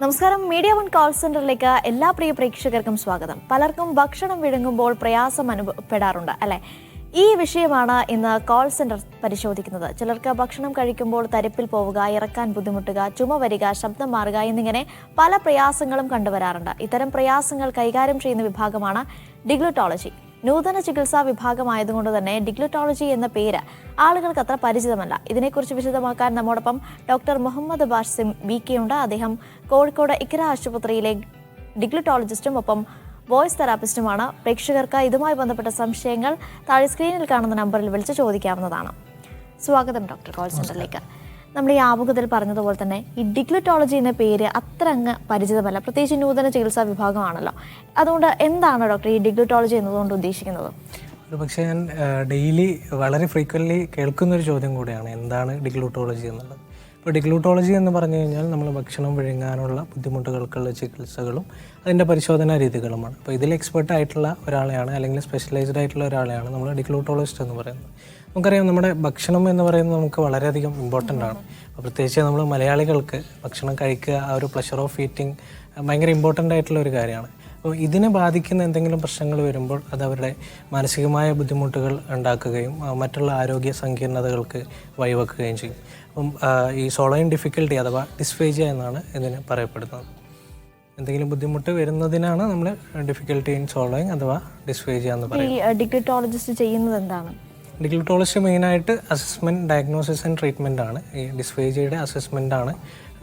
നമസ്കാരം. Media one call സെന്ററിലേക്ക് എല്ലാ പ്രിയ പ്രേക്ഷകർക്കും സ്വാഗതം. പലർക്കും ഭക്ഷണം വിഴുങ്ങുമ്പോൾ പ്രയാസം അനുഭവപ്പെടാറുണ്ട് അല്ലെ? ഈ വിഷയമാണ് ഇന്ന് കോൾ സെന്റർ പരിശോധിക്കുന്നത്. ചിലർക്ക് ഭക്ഷണം കഴിക്കുമ്പോൾ തരിപ്പിൽ പോവുക, ഇറക്കാൻ ബുദ്ധിമുട്ടുക, ചുമ വരിക, ശബ്ദം മാറുക എന്നിങ്ങനെ പല പ്രയാസങ്ങളും കണ്ടുവരാറുണ്ട്. ഇത്തരം പ്രയാസങ്ങൾ കൈകാര്യം ചെയ്യുന്ന വിഭാഗമാണ് ഡിഗ്ലൂട്ടോളജി. നൂതന ചികിത്സാ വിഭാഗമായതുകൊണ്ട് തന്നെ ഡിഗ്ലൂട്ടോളജി എന്ന പേര് ആളുകൾക്ക് അത്ര പരിചിതമല്ല. ഇതിനെക്കുറിച്ച് വിശദമാക്കാൻ നമ്മോടൊപ്പം ഡോക്ടർ മുഹമ്മദ് ബാസിം BK ഉണ്ട്. അദ്ദേഹം കോഴിക്കോട് ഇക്ര ആശുപത്രിയിലെ ഡിഗ്ലൂട്ടോളജിസ്റ്റും ഒപ്പം വോയിസ് തെറാപ്പിസ്റ്റുമാണ്. പ്രേക്ഷകർക്ക് ഇതുമായി ബന്ധപ്പെട്ട സംശയങ്ങൾ താഴെ സ്ക്രീനിൽ കാണുന്ന നമ്പറിൽ വിളിച്ച് ചോദിക്കാവുന്നതാണ്. സ്വാഗതം ഡോക്ടർ കോൾ സെന്ററിലേക്ക്. നമ്മൾ ഈ ആമുഖത്തിൽ പറഞ്ഞതുപോലെ തന്നെ ഈ ഡിഗ്ലൂട്ടോളജി എന്ന പേര് അത്ര അങ്ങ് പരിചിതമല്ല, പ്രത്യേകിച്ച് നൂതന ചികിത്സാ വിഭാഗമാണല്ലോ. അതുകൊണ്ട് എന്താണ് ഡോക്ടർ ഈ ഡിഗ്ലൂട്ടോളജി എന്നതുകൊണ്ട് ഉദ്ദേശിക്കുന്നത്? പക്ഷേ ഞാൻ ഡെയിലി വളരെ ഫ്രീക്വൻ്റ്ലി കേൾക്കുന്നൊരു ചോദ്യം കൂടിയാണ്, എന്താണ് ഡിഗ്ലൂട്ടോളജി എന്നുള്ളത്. ഇപ്പോൾ ഡിഗ്ലൂട്ടോളജി എന്ന് പറഞ്ഞു കഴിഞ്ഞാൽ നമ്മൾ ഭക്ഷണം വിഴുങ്ങാനുള്ള ബുദ്ധിമുട്ടുകൾക്കുള്ള ചികിത്സകളും അതിൻ്റെ പരിശോധനാ രീതികളുമാണ്. അപ്പോൾ ഇതിൽ എക്സ്പെർട്ട് ആയിട്ടുള്ള ഒരാളെയാണ്, അല്ലെങ്കിൽ സ്പെഷ്യലൈസ്ഡ് ആയിട്ടുള്ള ഒരാളെയാണ് നമ്മൾ ഡിഗ്ലൂട്ടോളജിസ്റ്റ് എന്ന് പറയുന്നത്. നമുക്കറിയാം, നമ്മുടെ ഭക്ഷണം എന്ന് പറയുന്നത് നമുക്ക് വളരെയധികം ഇമ്പോർട്ടൻ്റ് ആണ്. അപ്പോൾ പ്രത്യേകിച്ച് നമ്മൾ മലയാളികൾക്ക് ഭക്ഷണം കഴിക്കുക, ആ ഒരു പ്ലഷർ ഓഫ് ഈറ്റിംഗ് ഭയങ്കര ഇമ്പോർട്ടൻ്റ് ആയിട്ടുള്ള ഒരു കാര്യമാണ്. അപ്പോൾ ഇതിനെ ബാധിക്കുന്ന എന്തെങ്കിലും പ്രശ്നങ്ങൾ വരുമ്പോൾ അത് അവരുടെ മാനസികമായ ബുദ്ധിമുട്ടുകൾ ഉണ്ടാക്കുകയും മറ്റുള്ള ആരോഗ്യ സങ്കീർണതകൾക്ക് വഴിവെക്കുകയും ചെയ്യും. അപ്പം ഈ സോളോയിൻ ഡിഫിക്കൽട്ടി അഥവാ ഡിസ്ഫേജിയ എന്നാണ് ഇതിന് പറയപ്പെടുന്നത്. എന്തെങ്കിലും ബുദ്ധിമുട്ട് വരുന്നതിനാണ് നമ്മൾ ഡിഫിക്കൽട്ടി ഇൻ സോളോയിങ് അഥവാ ഡിസ്ഫേജിയ എന്ന് പറയുന്നത്. ഈ ഡിഗ്ലൂട്ടോളജിസ്റ്റ് ചെയ്യുന്നത് എന്താണ്? ഡിഗ്ലൂട്ടോളജിസ്റ്റ് മെയിനായിട്ട് അസസ്മെൻറ്റ്, ഡയഗ്നോസിസ് ആൻഡ് ട്രീറ്റ്മെൻ്റ് ആണ്. ഈ ഡിസ്ഫേജിയയുടെ അസസ്മെൻ്റ് ആണ്,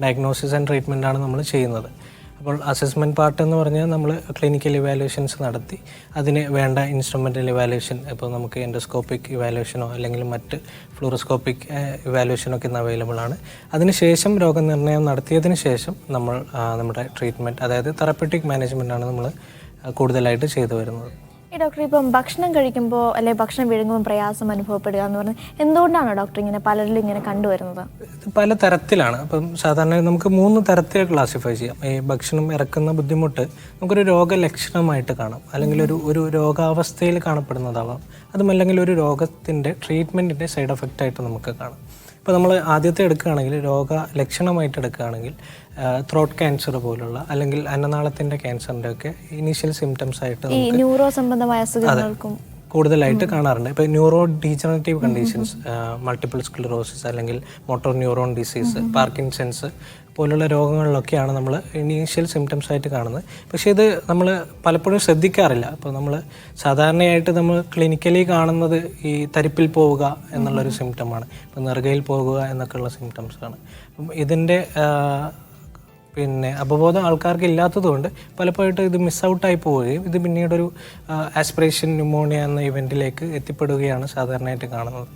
ഡയഗ്നോസിസ് ആൻഡ് ട്രീറ്റ്മെൻ്റ് ആണ് നമ്മൾ ചെയ്യുന്നത്. അപ്പോൾ അസസ്മെൻറ്റ് പാർട്ട് എന്ന് പറഞ്ഞാൽ നമ്മൾ ക്ലിനിക്കൽ ഇവാലുവേഷൻസ് നടത്തി അതിന് വേണ്ട ഇൻസ്ട്രുമെൻ്റൽ ഇവാലുവേഷൻ, ഇപ്പോൾ നമുക്ക് എൻഡോസ്കോപ്പിക് ഇവാലുവേഷനോ അല്ലെങ്കിൽ മറ്റ് ഫ്ലൂറോസ്കോപ്പിക് ഇവാലുവേഷനോ ഒക്കെ ഇന്ന് അവൈലബിൾ ആണ്. അതിനുശേഷം രോഗനിർണയം നടത്തിയതിന് ശേഷം നമ്മൾ നമ്മുടെ ട്രീറ്റ്മെൻറ്റ്, അതായത് തെറാപ്യൂട്ടിക് മാനേജ്മെൻറ്റാണ് നമ്മൾ കൂടുതലായിട്ട് ചെയ്തു വരുന്നത്. ഈ ഡോക്ടർ, ഇപ്പം ഭക്ഷണം കഴിക്കുമ്പോൾ അല്ലെ ഭക്ഷണം വിഴുങ്ങുമ്പോൾ പ്രയാസം അനുഭവപ്പെടുക എന്ന് പറഞ്ഞാൽ എന്തുകൊണ്ടാണ് ഡോക്ടർ ഇങ്ങനെ പലരിലും ഇങ്ങനെ കണ്ടുവരുന്നത്? ഇത് പല തരത്തിലാണ്. അപ്പം സാധാരണ നമുക്ക് 3 തരത്തിൽ ക്ലാസിഫൈ ചെയ്യാം. ഈ ഭക്ഷണം ഇറക്കുന്ന ബുദ്ധിമുട്ട് നമുക്കൊരു രോഗലക്ഷണമായിട്ട് കാണാം, അല്ലെങ്കിൽ ഒരു രോഗാവസ്ഥയിൽ കാണപ്പെടുന്നതാവാം. അതുമല്ലെങ്കിൽ ഒരു രോഗത്തിൻ്റെ ട്രീറ്റ്മെൻറ്റിൻ്റെ സൈഡ് എഫക്റ്റായിട്ട് നമുക്ക് കാണാം. ഇപ്പോൾ നമ്മൾ ആദ്യത്തെ എടുക്കുകയാണെങ്കിൽ, രോഗലക്ഷണമായിട്ട് എടുക്കുകയാണെങ്കിൽ ത്രോട്ട് ക്യാൻസർ പോലുള്ള അല്ലെങ്കിൽ അന്നനാളത്തിൻ്റെ ക്യാൻസറിൻ്റെ ഒക്കെ ഇനീഷ്യൽ സിംറ്റംസ് ആയിട്ട് ന്യൂറോ സംബന്ധമായ അസുഖങ്ങൾക്കും കൂടുതലായിട്ട് കാണാറുണ്ട്. ഇപ്പോൾ neuro degenerative conditions, multiple sclerosis അല്ലെങ്കിൽ മോട്ടോർ ന്യൂറോൺ ഡിസീസ്, പാർക്കിൻസൺസ് പോലുള്ള രോഗങ്ങളിലൊക്കെയാണ് നമ്മൾ ഇനീഷ്യൽ സിംറ്റംസ് ആയിട്ട് കാണുന്നത്. പക്ഷേ ഇത് നമ്മൾ പലപ്പോഴും ശ്രദ്ധിക്കാറില്ല. അപ്പോൾ നമ്മൾ സാധാരണയായിട്ട് നമ്മൾ ക്ലിനിക്കലി കാണുന്നത് ഈ തരിപ്പിൽ പോവുക എന്നുള്ളൊരു സിംറ്റമാണ്, ഇപ്പോൾ നെറുകയിൽ പോകുക എന്നൊക്കെയുള്ള സിംറ്റംസാണ്. അപ്പം ഇതിൻ്റെ അവബോധം ആൾക്കാർക്ക് ഇല്ലാത്തതുകൊണ്ട് പലപ്പോഴായിട്ട് ഇത് മിസ് ഔട്ടായി പോവുകയും ഇത് പിന്നീടൊരു ആസ്പിറേഷൻ ന്യൂമോണിയ എന്ന ഇവൻറ്റിലേക്ക് എത്തിപ്പെടുകയാണ് സാധാരണയായിട്ട് കാണുന്നത്.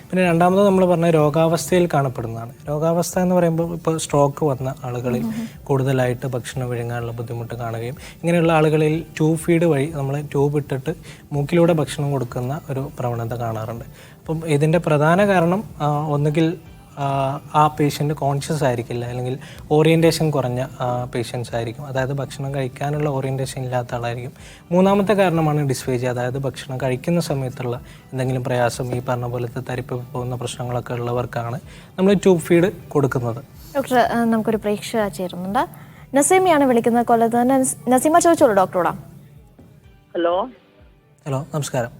പിന്നെ രണ്ടാമത് നമ്മൾ പറഞ്ഞ രോഗാവസ്ഥയിൽ കാണപ്പെടുന്നതാണ്. രോഗാവസ്ഥ എന്ന് പറയുമ്പോൾ ഇപ്പോൾ സ്ട്രോക്ക് വന്ന ആളുകളിൽ കൂടുതലായിട്ട് ഭക്ഷണം വിഴുങ്ങാനുള്ള ബുദ്ധിമുട്ട് കാണുകയും, ഇങ്ങനെയുള്ള ആളുകളിൽ ട്യൂബ് ഫീഡ് വഴി നമ്മൾ ട്യൂബ് ഇട്ടിട്ട് മൂക്കിലൂടെ ഭക്ഷണം കൊടുക്കുന്ന ഒരു പ്രവണത കാണാറുണ്ട്. അപ്പം ഇതിൻ്റെ പ്രധാന കാരണം ഒന്നുകിൽ ആ പേഷ്യൻ്റ് കോൺഷ്യസ് ആയിരിക്കില്ല, അല്ലെങ്കിൽ ഓറിയൻറ്റേഷൻ കുറഞ്ഞ പേഷ്യൻസ് ആയിരിക്കും, അതായത് ഭക്ഷണം കഴിക്കാനുള്ള ഓറിയൻറ്റേഷൻ ഇല്ലാത്ത ആളായിരിക്കും. മൂന്നാമത്തെ കാരണമാണ് ഡിസ്ഫേജിയ, അതായത് ഭക്ഷണം കഴിക്കുന്ന സമയത്തുള്ള എന്തെങ്കിലും പ്രയാസം, ഈ പറഞ്ഞ പോലത്തെ തരിപ്പ് പോകുന്ന പ്രശ്നങ്ങളൊക്കെ ഉള്ളവർക്കാണ് നമ്മൾ ട്യൂബ് ഫീഡ് കൊടുക്കുന്നത്. ഡോക്ടർ, നമുക്കൊരു പ്രേക്ഷക ചേരുന്നുണ്ട്. നസീമയാണ് വിളിക്കുന്നത്, കൊല്ലത്ത് നിന്ന്. നസീമ, ചോദിച്ചോളൂ ഡോക്ടറോടാ. ഹലോ. നമസ്കാരം.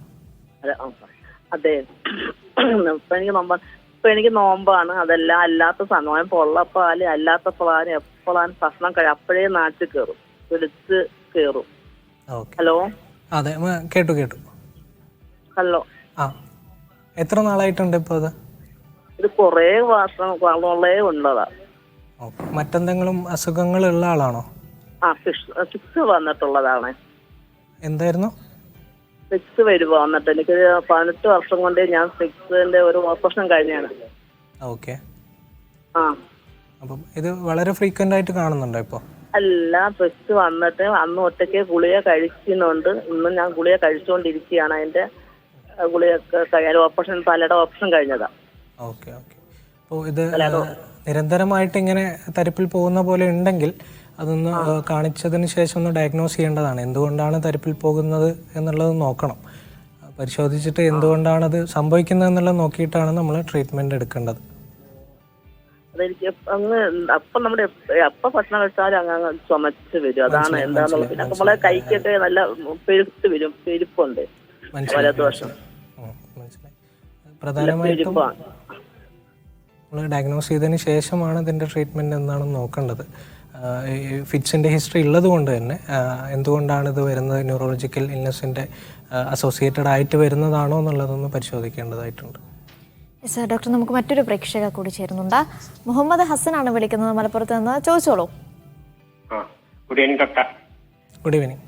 അതെ, എനിക്ക് നോമ്പാണ്. അതെല്ലാം അല്ലാത്ത സമയം പൊള്ളപ്പാല് അല്ലാത്ത പാല് എപ്പോഴാണ് ഭക്ഷണം അപ്പോഴേ നാട്ടിൽ കയറും, വിളിച്ച് കയറും. ഹലോ. അതെ, കേട്ടു. ഹലോ. എത്ര നാളായിട്ടുണ്ട് ഇപ്പോൾ ഇത് കുറേ വർഷങ്ങളേ ഉള്ളതാ. മറ്റെന്തെങ്കിലും അസുഖങ്ങളുള്ള ആളാണോ? ഫിക്സ് വന്നിട്ടുള്ളതാണ്. എന്തായിരുന്നു? ഫിക്സ് വരുമ്പോ വന്നിട്ട് എനിക്ക് 18 വർഷം കൊണ്ട് ഞാൻ ഫിക്സിന്റെ ഒരു ഓപ്പറേഷൻ കഴിഞ്ഞാണ്. ഓക്കെ. അപ്പം ഇത് വളരെ ഫ്രീക്വന്റ് ആയിട്ട് കാണുന്നുണ്ടോ ഇപ്പോൾ? അല്ല, ഫിക്സ് വന്നിട്ട് അന്ന് ഒറ്റയ്ക്ക് ഗുളിക കഴിക്കുന്നുണ്ട്. ഇന്നും ഞാൻ ഗുളിക കഴിച്ചുകൊണ്ടിരിക്കുകയാണ്. അതിന്റെ ഗുളിക ഓപ്പറേഷൻ, തലയുടെ ഓപ്പറേഷൻ കഴിഞ്ഞതാ. ഓക്കെ. അപ്പോൾ ഇത് നിരന്തരമായിട്ട് ഇങ്ങനെ തരിപ്പിൽ പോകുന്ന പോലെ ഉണ്ടെങ്കിൽ അതൊന്ന് കാണിച്ചതിന് ശേഷം ഒന്ന് ഡയഗ്നോസ് ചെയ്യേണ്ടതാണ്. എന്തുകൊണ്ടാണ് തരിപ്പിൽ പോകുന്നത് എന്നുള്ളത് നോക്കണം. പരിശോധിച്ചിട്ട് എന്തുകൊണ്ടാണത് സംഭവിക്കുന്നത് എന്നുള്ളത് നോക്കിയിട്ടാണ് നമ്മൾ ട്രീറ്റ്മെൻറ്റ് എടുക്കേണ്ടത്. അതെനിക്ക് അങ്ങ് അപ്പം നമ്മുടെ അപ്പം ഭക്ഷണം കഴിച്ചാലും അങ്ങ് ചുമച്ച് വരും. അതാണ് എന്താണെന്നുള്ളത്. പിന്നെ നമ്മളെ കൈക്കൊക്കെ നല്ല പെരുത്ത് വരും, പെരുപ്പുണ്ട് വലതുവശം. മനസ്സിലായി. പ്രധാനമായിട്ടും നമ്മൾ ഡയഗ്നോസ് ചെയ്തതിന് ശേഷമാണ് ഇതിൻ്റെ ട്രീറ്റ്മെൻറ്റ് എന്താണെന്ന് നോക്കേണ്ടത്. ഫിറ്റ്സിൻ്റെ ഹിസ്റ്ററി ഉള്ളത് കൊണ്ട് തന്നെ എന്തുകൊണ്ടാണ് ഇത് വരുന്നത്, ന്യൂറോളജിക്കൽ ഇൽനെസ്സിൻ്റെ അസോസിയേറ്റഡ് ആയിട്ട് വരുന്നതാണോ എന്നുള്ളതൊന്ന് പരിശോധിക്കേണ്ടതായിട്ടുണ്ട്. സാർ, ഡോക്ടർ, നമുക്ക് മറ്റൊരു പ്രേക്ഷക കൂടി ചേരുന്നുണ്ട്. മുഹമ്മദ് ഹസനാണ് വിളിക്കുന്നത് മലപ്പുറത്ത് നിന്ന്. ചോദിച്ചോളൂ. Good evening doctor. Good evening.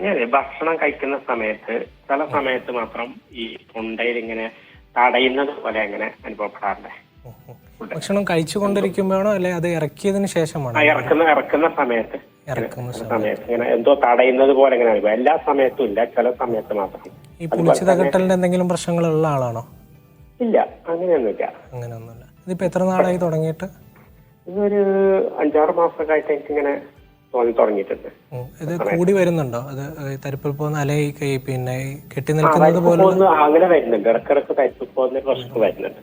ഞാൻ ഭക്ഷണം കഴിക്കുന്ന സമയത്ത് ചില സമയത്ത് മാത്രം ഈ തൊണ്ടയിൽ ഇങ്ങനെ തടയുന്നത് പോലെ അങ്ങനെ അനുഭവപ്പെടാറുണ്ട്. ഭക്ഷണം കഴിച്ചുകൊണ്ടിരിക്കുമ്പോഴാണോ അല്ലെ അത് ഇറക്കിയതിന് ശേഷമാണോ? ഇറക്കുന്ന സമയത്ത് ഇങ്ങനെ എന്തോ തടയുന്നത് പോലെ ഇങ്ങനെ അനുഭവം. എല്ലാ സമയത്തും ഇല്ല, ചില സമയത്ത് മാത്രം. ഈ പുളിച്ചു തകട്ടലിന്റെ എന്തെങ്കിലും പ്രശ്നങ്ങളുള്ള ആളാണോ? ഇല്ല, അങ്ങനെയൊന്നുമില്ല. അങ്ങനെയൊന്നുമില്ല. ഇതിപ്പോ എത്ര നാളായി തുടങ്ങിയിട്ട്? ഇതൊരു 5-6 മാസമൊക്കെ ആയിട്ട് എനിക്ക് ഇങ്ങനെ തുടങ്ങിയിട്ടുണ്ട്. ഇത് കൂടി വരുന്നുണ്ടോ? അത് തരിപ്പിൽ പോകുന്ന അല്ലെ പിന്നെ കെട്ടി നിൽക്കുന്നത് പോലെ അങ്ങനെ വരുന്നുണ്ട്. ഇടക്കിടക്ക് തരിപ്പിൽ പോകുന്ന പ്രശ്നം വരുന്നുണ്ട്.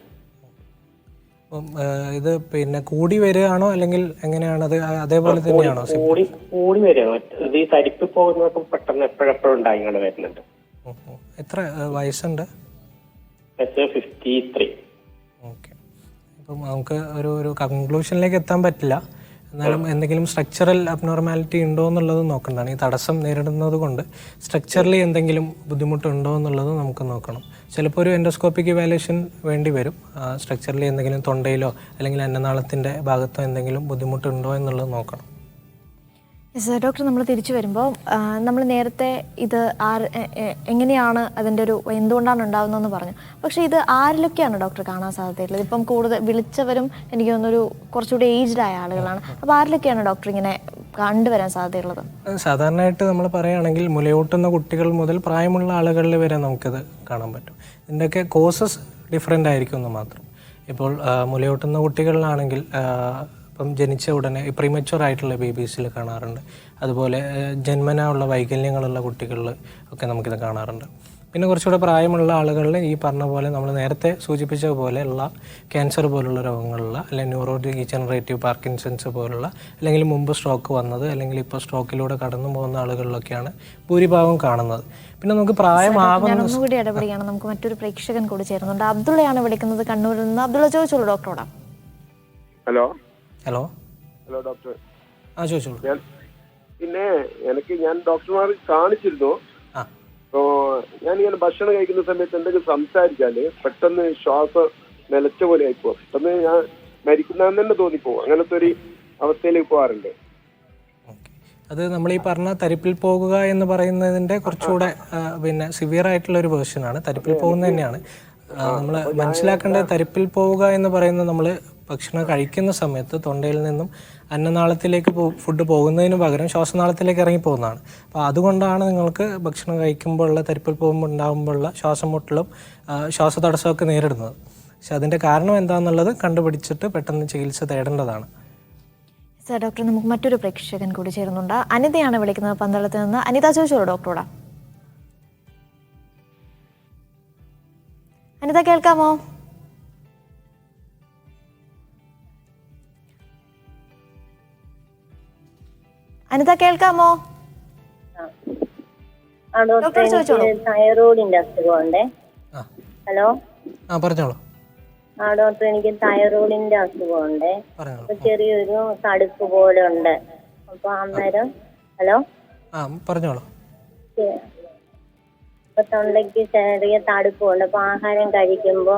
ഇത് പിന്നെ കൂടി വരികയാണോ അല്ലെങ്കിൽ എങ്ങനെയാണ്? അത് അതേപോലെ തന്നെയാണോ? കൂടി വരികയാണ്. ഇത് ഈ തരിപ്പിൽ പോകുന്നതൊക്കെ പെട്ടെന്ന് എപ്പോഴെപ്പോഴും ഉണ്ടായി ഇങ്ങനെ വരുന്നുണ്ട്. എത്ര വയസ്സുണ്ട്? 53. ഓക്കെ. അപ്പം നമുക്ക് ഒരു കൺക്ലൂഷനിലേക്ക് എത്താൻ പറ്റില്ല. എന്നാലും എന്തെങ്കിലും സ്ട്രക്ചറൽ അബ്നോർമാലിറ്റി ഉണ്ടോ എന്നുള്ളത് നോക്കേണ്ടതാണ്. ഈ തടസ്സം നേരിടുന്നത് കൊണ്ട് സ്ട്രക്ചറലി എന്തെങ്കിലും ബുദ്ധിമുട്ടുണ്ടോ എന്നുള്ളത് നമുക്ക് നോക്കണം. ചിലപ്പോൾ ഒരു എൻഡോസ്കോപ്പിക് ഇവാലുവേഷൻ വേണ്ടി വരും. സ്ട്രക്ചറലി എന്തെങ്കിലും തൊണ്ടയിലോ അല്ലെങ്കിൽ അന്നനാളത്തിൻ്റെ ഭാഗത്തോ എന്തെങ്കിലും ബുദ്ധിമുട്ടുണ്ടോ എന്നുള്ളത് നോക്കണം. യെസ് ഡോക്ടർ, നമ്മൾ തിരിച്ചു വരുമ്പോൾ നമ്മൾ നേരത്തെ ഇത് എങ്ങനെയാണ് അതിൻ്റെ ഒരു എന്തുകൊണ്ടാണ് ഉണ്ടാകുന്നതെന്ന് പറഞ്ഞു. പക്ഷേ ഇത് ആരിലൊക്കെയാണ് ഡോക്ടർ കാണാൻ സാധ്യതയുള്ളത്? ഇപ്പം കൂടുതൽ വിളിച്ചവരും എനിക്ക് തോന്നുന്നൊരു കുറച്ചുകൂടി ഏജ്ഡ് ആയ ആളുകളാണ്. അപ്പോൾ ആരിലൊക്കെയാണ് ഡോക്ടർ ഇങ്ങനെ കണ്ടുവരാൻ സാധ്യതയുള്ളത്? സാധാരണയായിട്ട് നമ്മൾ പറയുകയാണെങ്കിൽ മുലയൂട്ടുന്ന കുട്ടികൾ മുതൽ പ്രായമുള്ള ആളുകളിൽ വരെ നമുക്കിത് കാണാൻ പറ്റും. ഇതിൻ്റെയൊക്കെ കോസസ് ഡിഫറെൻ്റ് ആയിരിക്കും എന്ന് മാത്രം. ഇപ്പോൾ മുലയൂട്ടുന്ന കുട്ടികളിലാണെങ്കിൽ ഇപ്പം ജനിച്ച ഉടനെ പ്രീമച്വർ ആയിട്ടുള്ള ബേബീസിൽ കാണാറുണ്ട്. അതുപോലെ ജന്മനാ ഉള്ള വൈകല്യങ്ങളുള്ള കുട്ടികളിൽ ഒക്കെ നമുക്കിത് കാണാറുണ്ട്. പിന്നെ കുറച്ചുകൂടെ പ്രായമുള്ള ആളുകളിൽ ഈ പറഞ്ഞ പോലെ നമ്മൾ നേരത്തെ സൂചിപ്പിച്ച പോലെയുള്ള ക്യാൻസർ പോലുള്ള രോഗങ്ങളുള്ള അല്ലെങ്കിൽ ന്യൂറോ ഡീജനറേറ്റീവ് പാർക്കിൻസൺസ് പോലുള്ള അല്ലെങ്കിൽ മുമ്പ് സ്ട്രോക്ക് വന്നത് അല്ലെങ്കിൽ ഇപ്പോൾ സ്ട്രോക്കിലൂടെ കടന്നു പോകുന്ന ആളുകളിലൊക്കെയാണ് ഭൂരിഭാഗം കാണുന്നത്. പിന്നെ നമുക്ക് പ്രായമാവുന്ന ഒന്നുകൂടി ഇടപെടുകയാണ്. നമുക്ക് മറ്റൊരു പ്രേക്ഷകൻ കൂടി ചേരുന്നുണ്ട്. അബ്ദുള്ളയാണ് വിളിക്കുന്നത് കണ്ണൂരിൽ നിന്ന്. അബ്ദുള്ള, ചോദിച്ചോളൂ ഡോക്ടറോടാ. Hello hello hello doctor. ചോദിച്ചോളൂ. പിന്നെ ഞാൻ ഡോക്ടർമാർ കാണിച്ചിരുന്നു. ഞാനിങ്ങനെ ഭക്ഷണം കഴിക്കുന്ന സമയത്ത് എന്തെങ്കിലും സംസാരിച്ചാല് പെട്ടെന്ന് ശ്വാസം നിലച്ച പോലെ ആയിപ്പോ. പെട്ടെന്ന് ഞാൻ മരിക്കുന്നതെന്ന് തന്നെ തോന്നിപ്പോവും. അങ്ങനത്തെ ഒരു അവസ്ഥയിലേക്ക് പോകാറുണ്ട്. അത് നമ്മൾ ഈ പറഞ്ഞ തരിപ്പിൽ പോകുക എന്ന് പറയുന്നതിൻ്റെ കുറച്ചുകൂടെ പിന്നെ സിവിയർ ആയിട്ടുള്ള ഒരു വേർഷനാണ്. തരിപ്പിൽ പോകുന്നത് തന്നെയാണ് നമ്മൾ മനസ്സിലാക്കേണ്ടത്. തരിപ്പിൽ പോവുക എന്ന് പറയുന്നത് നമ്മൾ ഭക്ഷണം കഴിക്കുന്ന സമയത്ത് തൊണ്ടയിൽ നിന്നും അന്നനാളത്തിലേക്ക് ഫുഡ് പോകുന്നതിന് പകരം ശ്വാസനാളത്തിലേക്ക് ഇറങ്ങി പോകുന്നതാണ്. അപ്പോൾ അതുകൊണ്ടാണ് നിങ്ങൾക്ക് ഭക്ഷണം കഴിക്കുമ്പോഴുള്ള തരിപ്പിൽ പോകുമ്പോൾ ഉണ്ടാകുമ്പോഴുള്ള ശ്വാസം മുട്ടലും ശ്വാസതടസ്സമൊക്കെ നേരിടുന്നത്. പക്ഷെ അതിൻ്റെ കാരണം എന്താണെന്നുള്ളത് കണ്ടുപിടിച്ചിട്ട് പെട്ടെന്ന് ചികിത്സ തേടേണ്ടതാണ്. സാർ, ഡോക്ടർ, നമുക്ക് മറ്റൊരു പ്രേക്ഷകൻ കൂടി ചേരുന്നുണ്ട്. അനിതയാണ് വിളിക്കുന്നത് പന്തളത്ത് നിന്ന്. അനിത, ചോദിച്ചോളൂ ഡോക്ടറോടാ. അനിത, കേൾക്കാമോ? അനിത, കേൾക്കാമോ? ഡോക്ടർ ചോദിച്ചോളൂ. തൈറോയിഡിന്റെ അസുഖമുണ്ട്. ഹലോ, പറഞ്ഞോളൂ. ഡോക്ടർ, എനിക്ക് തൈറോയിഡിന്റെ അസുഖമുണ്ട്. അപ്പൊ ചെറിയൊരു തടുപ്പ് പോലെ ഉണ്ട്. അപ്പൊ അന്നേരം ഹലോ പറഞ്ഞോളൂ. അപ്പൊ തൊണ്ടയ്ക്ക് ചെറിയ തടുപ്പുണ്ട്. അപ്പൊ ആഹാരം കഴിക്കുമ്പോ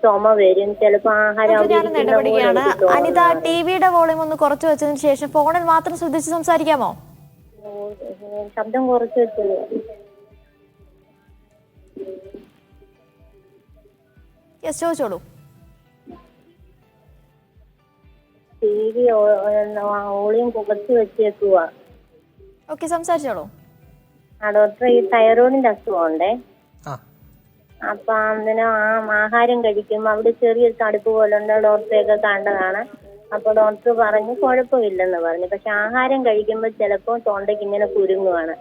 ചുമ വരും. ചിലപ്പോ ആഹാരം ഇടപെടുകയാണ്. അനിത, ടിവിയുടെ വോളിയം ഒന്ന് കുറച്ച് വെച്ചതിന് ശേഷം ഫോണിൽ മാത്രം ശ്രദ്ധിച്ച് സംസാരിക്കാമോ? ശബ്ദം കുറച്ച് വെച്ചത്. യെസ്, ചോദിച്ചോളൂ. ടി വി വോളിയം കുറച്ച് വെച്ചേക്കുവാ. ഓക്കെ, സംസാരിച്ചോളൂ. ഡോക്ടർ, ഈ തൈറോയിഡിന്റെ അസുഖമുണ്ടേ. അപ്പൊ അതിന് ആഹാരം കഴിക്കുമ്പോ അവിടെ ചെറിയൊരു തടുപ്പ് പോലെ ഉണ്ട്. ഡോക്ടറെയൊക്കെ കണ്ടതാണ്. അപ്പൊ ഡോക്ടർ പറഞ്ഞു കുഴപ്പമില്ലെന്ന് പറഞ്ഞു. പക്ഷെ ആഹാരം കഴിക്കുമ്പോ ചിലപ്പോ തൊണ്ടയ്ക്ക് ഇങ്ങനെ കുരുങ്ങുവാണ്.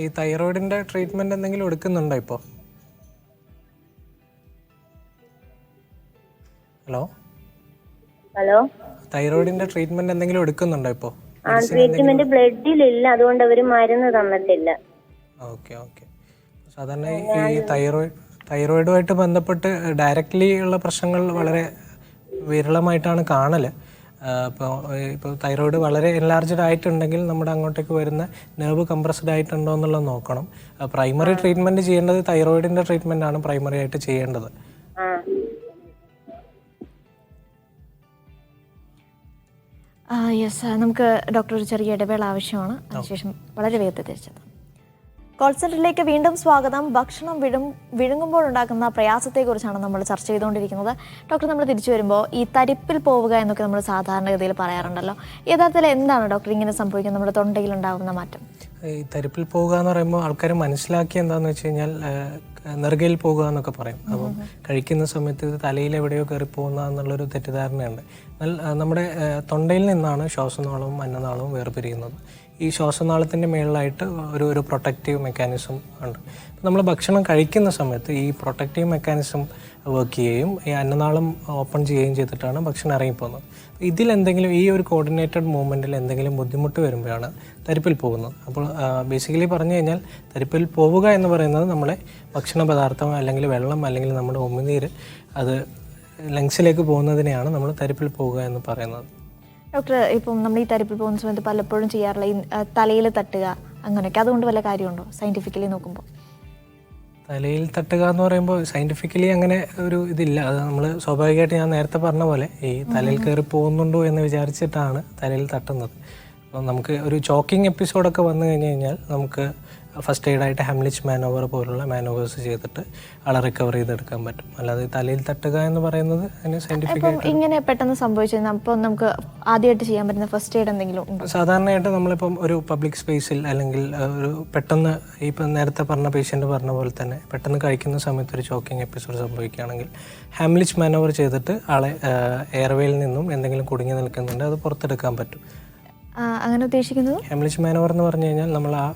ഈ തൈറോയിഡിന്റെ ട്രീറ്റ്മെന്റ് എന്തെങ്കിലും എടുക്കുന്നുണ്ടോ ഇപ്പോ? ഹലോ. തൈറോയിഡിന്റെ ട്രീറ്റ്മെന്റ് എന്തെങ്കിലും എടുക്കുന്നുണ്ടോ ഇപ്പോൾ? ട്രീറ്റ്മെന്റ് ബ്ലഡിലില്ല, അതുകൊണ്ട് അവര് മരുന്ന് തന്നിട്ടില്ല. ഓക്കെ. സാധാരണ ഈ തൈറോയിഡുമായിട്ട് ബന്ധപ്പെട്ട് ഡയറക്റ്റ്ലി ഉള്ള പ്രശ്നങ്ങൾ വളരെ വിരളമായിട്ടാണ് കാണല്. ഇപ്പോൾ തൈറോയിഡ് വളരെ എൻലാർജ്ഡ് ആയിട്ടുണ്ടെങ്കിൽ നമ്മുടെ അങ്ങോട്ടേക്ക് വരുന്ന നെർവ് കംപ്രസ്ഡ് ആയിട്ടുണ്ടോ എന്നുള്ളത് നോക്കണം. പ്രൈമറി ട്രീറ്റ്മെന്റ് ചെയ്യേണ്ടത് തൈറോയിഡിന്റെ ട്രീറ്റ്മെന്റ് ആണ് പ്രൈമറി ആയിട്ട് ചെയ്യേണ്ടത്. യെസ്, നമുക്ക് ഡോക്ടർ ഒരു ചെറിയ ഇടവേള ആവശ്യമാണ്. അതിനുശേഷം വളരെ വേഗത്തിൽ തിരിച്ചത്. കോൾ സെന്ററിലേക്ക് വീണ്ടും സ്വാഗതം. ഭക്ഷണം വിഴുങ്ങുമ്പോൾ ഉണ്ടാക്കുന്ന പ്രയാസത്തെക്കുറിച്ചാണ് നമ്മൾ ചർച്ച ചെയ്തുകൊണ്ടിരിക്കുന്നത്. ഡോക്ടർ, നമ്മൾ തിരിച്ചു വരുമ്പോൾ ഈ തരിപ്പിൽ പോവുക എന്നൊക്കെ നമ്മൾ സാധാരണഗതിയിൽ പറയാറുണ്ടല്ലോ. യഥാർത്ഥത്തിൽ എന്താണ് ഡോക്ടർ ഇങ്ങനെ സംഭവിക്കുന്നത്, നമ്മുടെ തൊണ്ടയിൽ ഉണ്ടാകുന്ന മാറ്റം? ഈ തരിപ്പിൽ പോവുക എന്ന് പറയുമ്പോൾ ആൾക്കാർ മനസ്സിലാക്കി എന്താണെന്ന് വെച്ച് കഴിഞ്ഞാൽ നെറുകയിൽ പോകുക എന്നൊക്കെ പറയും. അപ്പം കഴിക്കുന്ന സമയത്ത് ഇത് തലയിൽ എവിടെയോ കയറി പോകുന്ന എന്നുള്ളൊരു തെറ്റിദ്ധാരണയുണ്ട്. എന്നാൽ നമ്മുടെ തൊണ്ടയിൽ നിന്നാണ് ശ്വാസനാളവും അന്നനാളവും വേർപിരിയുന്നത്. ഈ ശ്വാസനാളത്തിൻ്റെ മേളിലായിട്ട് ഒരു പ്രൊട്ടക്റ്റീവ് മെക്കാനിസം ഉണ്ട്. നമ്മൾ ഭക്ഷണം കഴിക്കുന്ന സമയത്ത് ഈ പ്രൊട്ടക്റ്റീവ് മെക്കാനിസം വർക്ക് ചെയ്യുകയും ഈ അന്നനാളം ഓപ്പൺ ചെയ്യുകയും ചെയ്തിട്ടാണ് ഭക്ഷണം ഇറങ്ങിപ്പോകുന്നത്. ഇതിലെന്തെങ്കിലും ഈ ഒരു കോർഡിനേറ്റഡ് മൂവ്മെൻറ്റിൽ എന്തെങ്കിലും ബുദ്ധിമുട്ട് വരുമ്പോഴാണ് തരിപ്പിൽ പോകുന്നത്. അപ്പോൾ ബേസിക്കലി പറഞ്ഞു കഴിഞ്ഞാൽ തരിപ്പിൽ പോവുക എന്ന് പറയുന്നത് നമ്മളെ ഭക്ഷണ പദാർത്ഥം അല്ലെങ്കിൽ വെള്ളം അല്ലെങ്കിൽ നമ്മുടെ ഉമിനീര് അത് ലങ്സിലേക്ക് പോകുന്നതിനെയാണ് നമ്മൾ തരിപ്പിൽ പോവുക എന്ന് പറയുന്നത്. ഡോക്ടർ, ഇപ്പം നമ്മൾ ഈ തരിപ്പിൽ പോകുന്ന സമയത്ത് പലപ്പോഴും ചെയ്യാറുള്ള ഈ തലയിൽ തട്ടുക അങ്ങനെയൊക്കെ, അതുകൊണ്ട് വല്ല കാര്യമുണ്ടോ സയൻറ്റിഫിക്കലി നോക്കുമ്പോൾ? തലയിൽ തട്ടുക എന്ന് പറയുമ്പോൾ സയൻറ്റിഫിക്കലി അങ്ങനെ ഒരു ഇതില്ല. അത് നമ്മൾ സ്വാഭാവികമായിട്ട് ഞാൻ നേരത്തെ പറഞ്ഞ പോലെ ഈ തലയിൽ കയറി പോകുന്നുണ്ടോ എന്ന് വിചാരിച്ചിട്ടാണ് തലയിൽ തട്ടുന്നത്. അപ്പം നമുക്ക് ഒരു ചോക്കിംഗ് എപ്പിസോഡൊക്കെ വന്നു കഴിഞ്ഞാൽ നമുക്ക് ഫസ്റ്റ് എയ്ഡായിട്ട് ഹാംലിച്ച് മാനോവർ പോലുള്ള മാനോവേഴ്സ് ചെയ്തിട്ട് ആളെ റിക്കവർ ചെയ്തെടുക്കാൻ പറ്റും. അല്ലാതെ തലയിൽ തട്ടുക എന്ന് പറയുന്നത് അതിന് സയൻറ്റിഫിക് ആയിട്ട് ഇങ്ങനെ പെട്ടെന്ന് സംഭവിച്ചത് അപ്പോൾ നമുക്ക് ആദ്യമായിട്ട് ചെയ്യാൻ പറ്റുന്ന ഫസ്റ്റ് എയ്ഡ് എന്തെങ്കിലും ഉണ്ടോ? സാധാരണയായിട്ട് നമ്മളിപ്പം ഒരു പബ്ലിക് സ്പേസിൽ അല്ലെങ്കിൽ ഒരു പെട്ടെന്ന് ഇപ്പം നേരത്തെ പറഞ്ഞ പേഷ്യൻ്റ് പറഞ്ഞ പോലെ തന്നെ പെട്ടെന്ന് കഴിക്കുന്ന സമയത്ത് ഒരു ചോക്കിംഗ് എപ്പിസോഡ് സംഭവിക്കുകയാണെങ്കിൽ ഹാംലിച്ച് മാനോവർ ചെയ്തിട്ട് ആളെ എയർവേയിൽ നിന്നും എന്തെങ്കിലും കുടുങ്ങി നിൽക്കുന്നുണ്ട് അത് പുറത്തെടുക്കാൻ പറ്റും. അങ്ങനെ ഉദ്ദേശിക്കുന്നത് ഹാംലിച്ച് മാനോവർ എന്ന് പറഞ്ഞു കഴിഞ്ഞാൽ നമ്മൾ ആ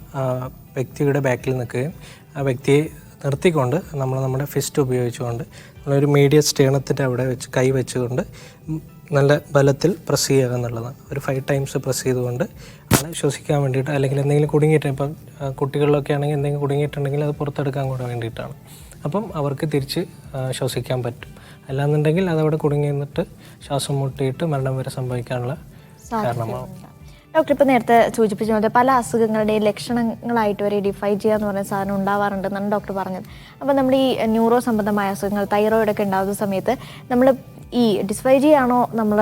വ്യക്തിയുടെ ബാക്കിൽ നിൽക്കുകയും ആ വ്യക്തിയെ നിർത്തിക്കൊണ്ട് നമ്മൾ നമ്മുടെ ഫിസ്റ്റ് ഉപയോഗിച്ചുകൊണ്ട് നമ്മളൊരു മീഡിയം സ്റ്റേണത്തിൻ്റെ അവിടെ വെച്ച് കൈ വെച്ചുകൊണ്ട് നല്ല ബലത്തിൽ പ്രസ് ചെയ്യുക എന്നുള്ളതാണ്. ഒരു 5 ടൈംസ് പ്രസ് ചെയ്തുകൊണ്ട് ആളെ ശ്വസിക്കാൻ വേണ്ടിയിട്ട് അല്ലെങ്കിൽ എന്തെങ്കിലും കുടുങ്ങിയിട്ട് ഇപ്പം കുട്ടികളിലൊക്കെ ആണെങ്കിൽ എന്തെങ്കിലും കുടുങ്ങിയിട്ടുണ്ടെങ്കിൽ അത് പുറത്തെടുക്കാൻ കൂടെ വേണ്ടിയിട്ടാണ്. അപ്പം അവർക്ക് തിരിച്ച് ശ്വസിക്കാൻ പറ്റും. അല്ലാന്നുണ്ടെങ്കിൽ അതവിടെ കുടുങ്ങി നിന്നിട്ട് ശ്വാസം മുട്ടിയിട്ട് മരണം വരെ സംഭവിക്കാനുള്ള കാരണമാവും. ഡോക്ടർ, ഇപ്പോൾ നേരത്തെ സൂചിപ്പിച്ച പോലെ പല അസുഖങ്ങളുടെയും ലക്ഷണങ്ങളായിട്ട് വരെ ഡിഫൈജിയ എന്ന് പറയുന്ന സാധനം ഉണ്ടാവാറുണ്ടെന്നാണ് ഡോക്ടർ പറഞ്ഞത്. അപ്പോൾ നമ്മൾ ഈ ന്യൂറോ സംബന്ധമായ അസുഖങ്ങൾ തൈറോയിഡൊക്കെ ഉണ്ടാകുന്ന സമയത്ത് നമ്മൾ ഈ ഡിസ്ഫൈജിയ ആണോ നമ്മൾ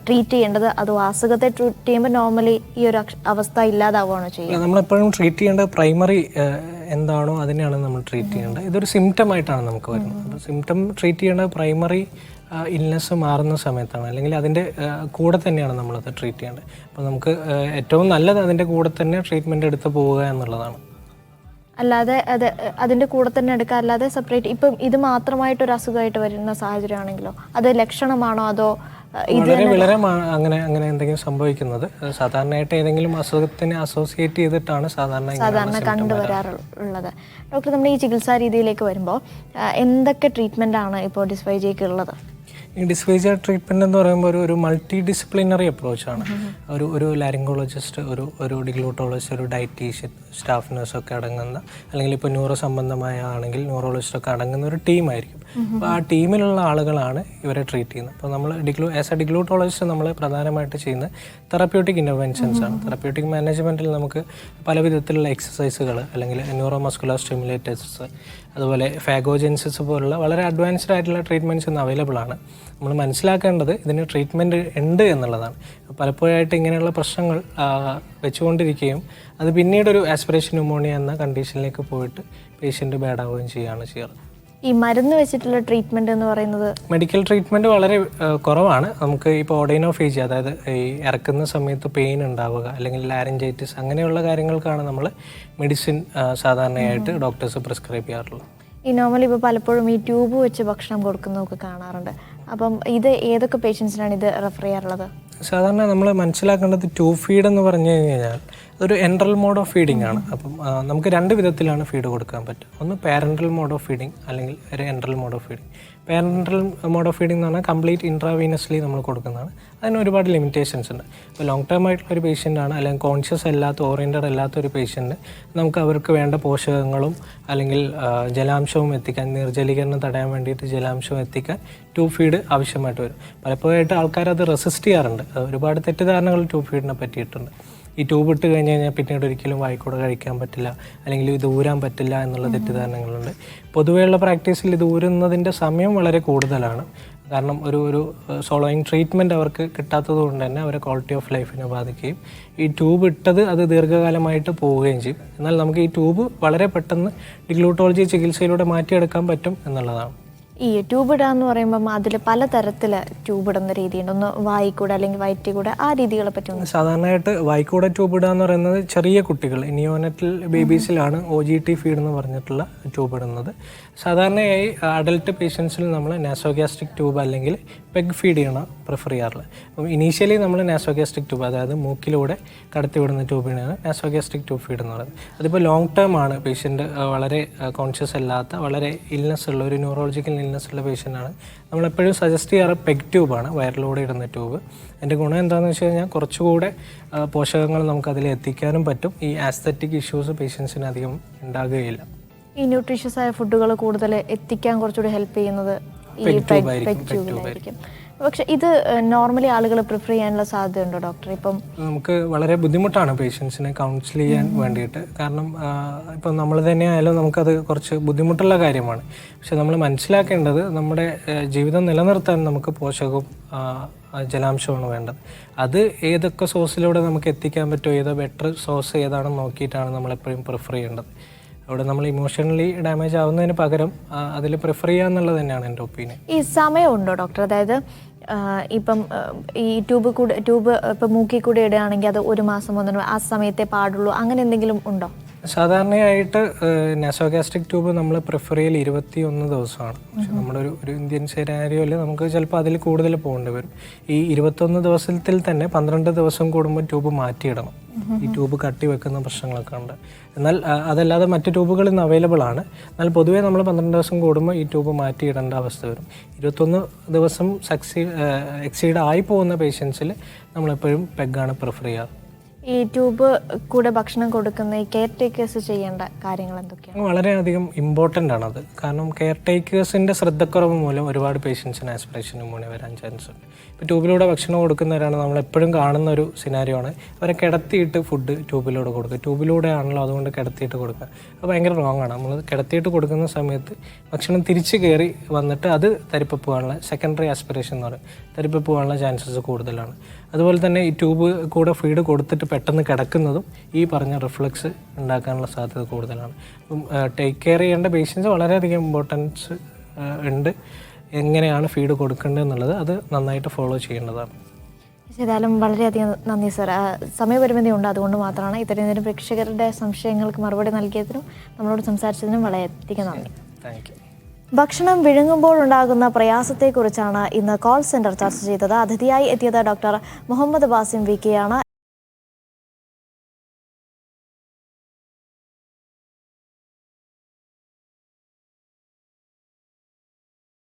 ട്രീറ്റ് ചെയ്യേണ്ടത്, അതോ അസുഖത്തെ ട്രീറ്റ് ചെയ്യുമ്പോൾ നോർമലി ഈ ഒരു അവസ്ഥ ഇല്ലാതാവുകയാണോ ചെയ്യുക? നമ്മളെപ്പോഴും ട്രീറ്റ് ചെയ്യേണ്ടത് പ്രൈമറി എന്താണോ അതിനെയാണ് നമ്മൾ ട്രീറ്റ് ചെയ്യേണ്ടത്. ഇതൊരു സിംറ്റമായിട്ടാണ് നമുക്ക് വരുന്നത്. അപ്പോൾ സിംറ്റം ട്രീറ്റ് ചെയ്യേണ്ടത് പ്രൈമറി ഇൽനെസ് മാറുന്ന സമയത്താണ്, അല്ലെങ്കിൽ അതിൻ്റെ കൂടെ തന്നെയാണ് നമ്മളത് ട്രീറ്റ് ചെയ്യേണ്ടത്. അപ്പോൾ നമുക്ക് ഏറ്റവും നല്ലത് അതിൻ്റെ കൂടെ തന്നെ ട്രീറ്റ്മെൻറ്റ് എടുത്ത് പോവുക എന്നുള്ളതാണ്. അല്ലാതെ അതിൻ്റെ കൂടെ തന്നെ എടുക്കുക, അല്ലാതെ സെപ്പറേറ്റ് ഇപ്പം ഇത് മാത്രമായിട്ടൊരു അസുഖമായിട്ട് വരുന്ന സാഹചര്യമാണെങ്കിലോ അത് ലക്ഷണമാണോ അതോ വളരെ അങ്ങനെ എന്തെങ്കിലും സംഭവിക്കുന്നത് സാധാരണയായിട്ട് ഏതെങ്കിലും അസുഖത്തിനെ അസോസിയേറ്റ് ചെയ്തിട്ടാണ് സാധാരണ കണ്ടുവരാറുള്ളത്. ഡോക്ടർ, നമ്മൾ ഈ ചികിത്സാ രീതിയിലേക്ക് വരുമ്പോൾ എന്തൊക്കെ ട്രീറ്റ്മെൻ്റ് ആണ് ഇപ്പോൾ ഡിസ്ഫൈജിയക്ക് ഉള്ളത്? ഈ ഡിസ്ഫേജിയ ട്രീറ്റ്മെൻറ്റ് എന്ന് പറയുമ്പോൾ ഒരു മൾട്ടി ഡിസിപ്ലിനറി അപ്രോച്ചാണ്. ഒരു ലാരിങ്കോളജിസ്റ്റ്, ഒരു ഡിഗ്ലൂട്ടോളജിസ്റ്റ്, ഒരു ഡയറ്റീഷ്യൻ, സ്റ്റാഫ് നഴ്സൊക്കെ അടങ്ങുന്ന, അല്ലെങ്കിൽ ഇപ്പോൾ ന്യൂറോ സംബന്ധമായ ആണെങ്കിൽ ന്യൂറോളജിസ്റ്റൊക്കെ അടങ്ങുന്ന ഒരു ടീമായിരിക്കും. അപ്പോൾ ആ ടീമിലുള്ള ആളുകളാണ് ഇവരെ ട്രീറ്റ് ചെയ്യുന്നത്. അപ്പോൾ നമ്മൾ ആസ് എ ഡിഗ്ലൂട്ടോളജിസ്റ്റ് നമ്മൾ പ്രധാനമായിട്ട് ചെയ്യുന്ന തെറാപ്യൂട്ടിക് ഇൻ്റർവെൻഷൻസ് ആണ്. തെറാപ്യൂട്ടിക് മാനേജ്മെൻറ്റിൽ നമുക്ക് പല വിധത്തിലുള്ള എക്സസൈസുകൾ അല്ലെങ്കിൽ ന്യൂറോ മസ്കുലർ സ്റ്റിമുലേറ്റേഴ്സ്, അതുപോലെ ഫാഗോജെൻസിസ് പോലുള്ള വളരെ അഡ്വാൻസ്ഡ് ആയിട്ടുള്ള ട്രീറ്റ്മെൻറ്റ്സ് ഇന്ന് അവൈലബിൾ ആണ്. നമ്മൾ മനസ്സിലാക്കേണ്ടത് ഇതിന് ട്രീറ്റ്മെൻറ്റ് ഉണ്ട് എന്നുള്ളതാണ്. പലപ്പോഴായിട്ട് ഇങ്ങനെയുള്ള പ്രശ്നങ്ങൾ വെച്ചുകൊണ്ടിരിക്കുകയും അത് പിന്നീടൊരു ആസ്പിറേഷൻ ന്യൂമോണിയ എന്ന കണ്ടീഷനിലേക്ക് പോയിട്ട് പേഷ്യൻ്റ് ബാഡാവുകയും ചെയ്യുകയാണ് ചെയ്യാറ്. ഈ മരുന്ന് വെച്ചിട്ടുള്ള ട്രീറ്റ്മെൻറ്റ് എന്ന് പറയുന്നത് മെഡിക്കൽ ട്രീറ്റ്മെൻറ്റ് വളരെ കുറവാണ്. നമുക്ക് ഇപ്പോൾ ഓഡൈനോഫേജിയ, അതായത് ഈ ഇറക്കുന്ന സമയത്ത് പെയിൻ ഉണ്ടാവുക അല്ലെങ്കിൽ ലാരിഞ്ചൈറ്റിസ് അങ്ങനെയുള്ള കാര്യങ്ങൾക്കാണ് നമ്മൾ മെഡിസിൻ സാധാരണയായിട്ട് ഡോക്ടേഴ്സ് പ്രിസ്ക്രൈബ് ചെയ്യാറുള്ളത്. ഈ നോർമലി ഇപ്പോൾ പലപ്പോഴും ഈ ട്യൂബ് വെച്ച് ഭക്ഷണം കൊടുക്കുന്നതൊക്കെ കാണാറുണ്ട്. അപ്പം ഇത് ഏതൊക്കെ പേഷ്യൻസിനാണ് ഇത് റെഫർ ചെയ്യാറുള്ളത്? സാധാരണ നമ്മൾ മനസ്സിലാക്കേണ്ടത് ട്യൂബ് ഫീഡ് എന്ന് പറഞ്ഞു കഴിഞ്ഞാൽ ഒരു എൻട്രൽ മോഡ് ഓഫ് ഫീഡിംഗ് ആണ്. അപ്പം നമുക്ക് 2 വിധത്തിലാണ് ഫീഡ് കൊടുക്കാൻ പറ്റുക. ഒന്ന് പാരൻ്റൽ മോഡ് ഓഫ് ഫീഡിംഗ് അല്ലെങ്കിൽ ഒരു enteral mode of feeding. Parenteral mode of feeding എന്ന് പറഞ്ഞാൽ കംപ്ലീറ്റ് ഇൻട്രാവീനസ്ലി നമ്മൾ കൊടുക്കുന്നതാണ്. അതിന് ഒരുപാട് ലിമിറ്റേഷൻസ് ഉണ്ട്. ഇപ്പോൾ ലോങ് ടേം ആയിട്ടുള്ള ഒരു പേഷ്യൻ്റ് ആണ്, അല്ലെങ്കിൽ കോൺഷ്യസ് അല്ലാത്ത ഓറിയൻറ്റഡ് അല്ലാത്ത ഒരു പേഷ്യൻറ്റ് നമുക്ക് അവർക്ക് വേണ്ട പോഷകങ്ങളും അല്ലെങ്കിൽ ജലാംശവും എത്തിക്കാൻ, നിർജ്ജലീകരണം തടയാൻ വേണ്ടിയിട്ട് ജലാംശവും എത്തിക്കാൻ ട്യൂബ് ഫീഡ് ആവശ്യമായിട്ട് വരും. പലപ്പോഴായിട്ട് ആൾക്കാർ അത് റെസിസ്റ്റ് ചെയ്യാറുണ്ട്. ഒരുപാട് തെറ്റിദ്ധാരണകൾ ട്യൂബ് ഫീഡിനെ പറ്റിയിട്ടുണ്ട്. ഈ ട്യൂബ് ഇട്ട് കഴിഞ്ഞ് കഴിഞ്ഞാൽ പിന്നീട് ഒരിക്കലും വായിക്കൂടെ കഴിക്കാൻ പറ്റില്ല, അല്ലെങ്കിൽ ഇത് ഊരാൻ പറ്റില്ല എന്നുള്ള തെറ്റിദ്ധാരണകളുണ്ട്. പൊതുവെയുള്ള പ്രാക്ടീസിൽ ഇത് ഊരുന്നതിൻ്റെ സമയം വളരെ കൂടുതലാണ്. കാരണം ഒരു സോളോയിങ് ട്രീറ്റ്മെൻറ്റ് അവർക്ക് കിട്ടാത്തത് കൊണ്ട് തന്നെ അവരെ ക്വാളിറ്റി ഓഫ് ലൈഫിനെ ബാധിക്കുകയും ഈ ട്യൂബ് ഇട്ടത് അത് ദീർഘകാലമായിട്ട് പോവുകയും ചെയ്യും. എന്നാൽ നമുക്ക് ഈ ട്യൂബ് വളരെ പെട്ടെന്ന് ഡിഗ്ലൂട്ടോളജി ചികിത്സയിലൂടെ മാറ്റിയെടുക്കാൻ പറ്റും എന്നുള്ളതാണ്. ഈ ട്യൂബ് ഇടുക എന്ന് പറയുമ്പം അതിൽ പലതരത്തിൽ ട്യൂബ് ഇടുന്ന രീതിയുണ്ട്. ഒന്ന് വായിക്കൂടെ അല്ലെങ്കിൽ വയറ്റിൽ കൂടെ, ആ രീതികളെ പറ്റി ഒന്ന്. സാധാരണയായിട്ട് വായിക്കൂടെ ട്യൂബ് ഇടുക എന്ന് പറയുന്നത് ചെറിയ കുട്ടികൾ, നിയോനെറ്റൽ ബേബീസിലാണ് OGT ഫീഡ് എന്ന് പറഞ്ഞിട്ടുള്ള ട്യൂബ് ഇടുന്നത്. സാധാരണയായി അഡൽട്ട് പേഷ്യൻസിൽ നമ്മൾ നാസോഗ്യാസ്ട്രിക് ട്യൂബ് അല്ലെങ്കിൽ പെഗ് ഫീഡ് ചെയ്യണം പ്രിഫർ ചെയ്യാറുള്ളത്. അപ്പം ഇനീഷ്യലി നമ്മൾ നാസോഗ്യാസ്ട്രിക് ട്യൂബ്, അതായത് മൂക്കിലൂടെ കടത്തിവിടുന്ന ട്യൂബിനാണ് നാസോഗ്യാസ്ട്രിക് ട്യൂബ് ഫീഡ് എന്ന് പറയുന്നത്. അതിപ്പോൾ ലോങ് ടേം ആണ്, പേഷ്യൻ്റ് വളരെ കോൺഷ്യസ് അല്ലാത്ത, വളരെ ഇൽനെസ് ഉള്ള, ഒരു ന്യൂറോളജിക്കൽ ഇൽനെസ് ഉള്ള പേഷ്യൻ്റാണ്, നമ്മളെപ്പോഴും സജസ്റ്റ് ചെയ്യാറ് പെഗ് ട്യൂബാണ്, വയറിലൂടെ ഇടുന്ന ട്യൂബ്. അതിൻ്റെ ഗുണം എന്താണെന്ന് വെച്ച് കഴിഞ്ഞാൽ കുറച്ചുകൂടെ പോഷകങ്ങൾ നമുക്കതിൽ എത്തിക്കാനും പറ്റും. ഈ ആസ്തറ്റിക് ഇഷ്യൂസ് പേഷ്യൻസിന് അധികം ഉണ്ടാകുകയില്ല. ഈ ന്യൂട്രീഷ്യസ് ആയ ഫുഡുകൾ കൂടുതൽ എത്തിക്കാൻ കുറച്ചുകൂടി ഹെൽപ്പ് ചെയ്യുന്നത് ഈ പെഗ് ട്യൂബിലായിരിക്കും. പക്ഷെ ഇത് നോർമലി ആളുകൾ പ്രിഫർ ചെയ്യാനുള്ള സാധ്യതയുണ്ടോ ഡോക്ടർ? ഇപ്പം നമുക്ക് വളരെ ബുദ്ധിമുട്ടാണ് പേഷ്യൻസിനെ കൗൺസിൽ ചെയ്യാൻ വേണ്ടിയിട്ട്. കാരണം ഇപ്പം നമ്മൾ തന്നെ ആയാലും നമുക്കത് കുറച്ച് ബുദ്ധിമുട്ടുള്ള കാര്യമാണ്. പക്ഷെ നമ്മൾ മനസ്സിലാക്കേണ്ടത് നമ്മുടെ ജീവിതം നിലനിർത്താൻ നമുക്ക് പോഷകവും ജലാംശമാണ് വേണ്ടത്. അത് ഏതൊക്കെ സോഴ്സിലൂടെ നമുക്ക് എത്തിക്കാൻ പറ്റുമോ, ഏതോ ബെറ്റർ സോഴ്സ് ഏതാണെന്ന് നോക്കിയിട്ടാണ് നമ്മളെപ്പോഴും പ്രിഫർ ചെയ്യേണ്ടത്. അവിടെ നമ്മൾ ഇമോഷണലി ഡാമേജ് ആവുന്നതിന് പകരം അതിൽ പ്രിഫർ ചെയ്യുക എന്നുള്ളത് തന്നെയാണ് എൻ്റെ ഒപ്പീനിയൻ. ഈ സമയമുണ്ടോ ഡോക്ടർ? അതായത് ഇപ്പം ഈ ട്യൂബ് ഇപ്പം മൂക്കിൽ കൂടെ ഇടുകയാണെങ്കിൽ അത് 1 മാസം 1 ആ സമയത്തെ പാടുള്ളൂ, അങ്ങനെ എന്തെങ്കിലും ഉണ്ടോ? സാധാരണയായിട്ട് നാസോഗ്യാസ്ട്രിക് ട്യൂബ് നമ്മൾ പ്രിഫർ ചെയ്യൽ 21 ദിവസമാണ്. പക്ഷെ നമ്മുടെ ഒരു ഇന്ത്യൻ സിനാരിയോയിൽ നമുക്ക് ചിലപ്പോൾ അതിൽ കൂടുതൽ പോകേണ്ടി വരും. ഈ 21 ദിവസത്തിൽ തന്നെ 12 ദിവസം കൂടുമ്പോൾ ട്യൂബ് മാറ്റിയിടണം. ഈ ട്യൂബ് കട്ടി വെക്കുന്ന പ്രശ്നങ്ങളൊക്കെ ഉണ്ട്. എന്നാൽ അതല്ലാതെ മറ്റ് ട്യൂബുകൾ ഇന്ന് അവൈലബിൾ ആണ്. എന്നാൽ പൊതുവേ നമ്മൾ 12 ദിവസം കൂടുമ്പോൾ ഈ ട്യൂബ് മാറ്റിയിടേണ്ട അവസ്ഥ വരും. 21 ദിവസം എക്സീഡ് ആയി പോകുന്ന പേഷ്യൻസിൽ നമ്മളെപ്പോഴും പെഗ്ഗാണ് പ്രിഫർ ചെയ്യാറ്. ഈ ട്യൂബ് കൂടെ ഭക്ഷണം കൊടുക്കുന്ന ഈ കെയർ ടേക്കേഴ്സ് ചെയ്യേണ്ട കാര്യങ്ങൾ എന്തൊക്കെയാണ്? വളരെയധികം ഇമ്പോർട്ടൻ്റ് ആണത്. കാരണം കെയർ ടേക്കേഴ്സിൻ്റെ ശ്രദ്ധക്കുറവ് മൂലം ഒരുപാട് പേഷ്യൻസിന് ആസ്പിറേഷൻ ന്യൂമോണിയ വരാൻ ചാൻസ് ഉണ്ട്. ഇപ്പോൾ ട്യൂബിലൂടെ ഭക്ഷണം കൊടുക്കുന്നവരാണ് നമ്മളെപ്പോഴും കാണുന്ന ഒരു സിനാരിയോ ആണ്, അവരെ കിടത്തിയിട്ട് ഫുഡ് ട്യൂബിലൂടെ കൊടുക്കുക. ട്യൂബിലൂടെ ആണല്ലോ, അതുകൊണ്ട് കിടത്തിയിട്ട് കൊടുക്കുക. അത് ഭയങ്കര റോങ് ആണ്. നമ്മൾ കിടത്തിയിട്ട് കൊടുക്കുന്ന സമയത്ത് ഭക്ഷണം തിരിച്ച് കയറി വന്നിട്ട് അത് തരിപ്പ് പോകാനുള്ള, സെക്കൻഡറി ആസ്പിറേഷൻ എന്ന് പറയും, തരിപ്പ് പോകാനുള്ള ചാൻസസ് കൂടുതലാണ്. അതുപോലെ തന്നെ ഈ ട്യൂബ് കൂടെ ഫീഡ് കൊടുത്തിട്ട് പെട്ടെന്ന് കിടക്കുന്നതും ഈ പറഞ്ഞ റിഫ്ലക്സ് ഉണ്ടാക്കാനുള്ള സാധ്യത കൂടുതലാണ്. അപ്പം ടേക്ക് കെയർ ചെയ്യേണ്ട പേഷ്യൻസ് വളരെയധികം ഇമ്പോർട്ടൻസ് ഉണ്ട്. എങ്ങനെയാണ് ഫീഡ് കൊടുക്കേണ്ടത് എന്നുള്ളത് അത് നന്നായിട്ട് ഫോളോ ചെയ്യേണ്ടതാണ്. ഏതായാലും വളരെയധികം നന്ദി സർ. സമയപരിമിതി ഉണ്ട്, അതുകൊണ്ട് മാത്രമാണ് ഇത്രയും നേരം പ്രേക്ഷകരുടെ സംശയങ്ങൾക്ക് മറുപടി നൽകിയതിനും നമ്മളോട് സംസാരിച്ചതിനും വളരെയധികം നന്ദി. Thank you. ഭക്ഷണം വിഴുങ്ങുമ്പോഴുണ്ടാകുന്ന പ്രയാസത്തെക്കുറിച്ചാണ് ഇന്ന് കോൾ സെന്റർ ചർച്ച ചെയ്തത്. അതിഥിയായി എത്തിയത് ഡോക്ടർ മുഹമ്മദ് ബാസിം VK ആണ്.